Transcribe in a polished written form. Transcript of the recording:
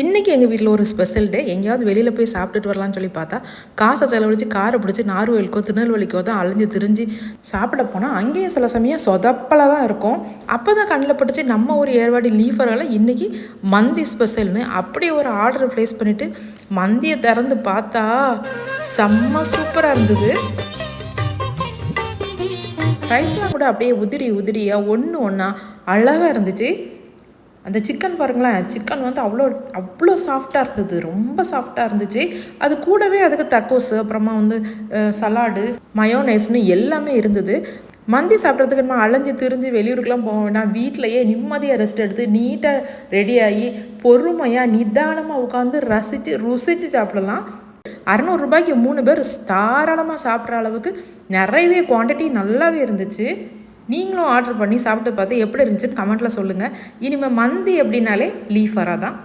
இன்றைக்கி எங்கள் வீட்டில் ஒரு ஸ்பெஷல் டே. எங்கேயாவது வெளியில் போய் சாப்பிட்டுட்டு வரலான்னு சொல்லி பார்த்தா காசை செலவழித்து காரை பிடிச்சி நார்வேலுக்கோ திருநெல்வேலிக்கோ தான் அலைஞ்சு திரிஞ்சு சாப்பிட போனால் அங்கேயும் சில சமயம் சொதப்பலாக தான் இருக்கும். அப்போ தான் கண்ணில் பட்டுச்சு நம்ம ஒரு ஏர்வாடி லீஃபரால் இன்றைக்கி மந்தி ஸ்பெஷல்னு அப்படி ஒரு ஆர்டர் ப்ளேஸ் பண்ணிவிட்டு மந்தியை திறந்து பார்த்தா செம்ம சூப்பராக இருந்தது. ரைஸ்லாம் கூட அப்படியே உதிரியாக ஒன்றா அழகாக இருந்துச்சு. அந்த சிக்கன் பாருங்களேன், சிக்கன் வந்து அவ்வளோ சாஃப்டாக இருந்தது, ரொம்ப சாஃப்டாக இருந்துச்சு. அது கூடவே அதுக்கு தக்கோஸு, அப்புறமா வந்து சலாடு, மயோனைஸ்னு எல்லாமே இருந்தது. மந்தி சாப்பிட்றதுக்கு நம்ம அலைஞ்சு திரிஞ்சு வெளியூருக்குலாம் போக வேண்டாம், வீட்டிலையே நிம்மதியாக ரெஸ்ட் எடுத்து நீட்டாக ரெடியாகி பொறுமையாக நிதானமாக உட்காந்து ருசித்து சாப்பிடலாம். 600 ரூபாய்க்கு 3 பேர் தாராளமாக சாப்பிட்ற அளவுக்கு நிறையவே குவான்டிட்டி நல்லாவே இருந்துச்சு. நீங்களும் ஆர்டர் பண்ணி சாப்பிட்டு பார்த்து எப்படி இருந்துச்சுன்னு கமெண்ட்டில் சொல்லுங்கள். இனிமேல் மந்தி அப்படின்னாலே லீஃபரா தான்.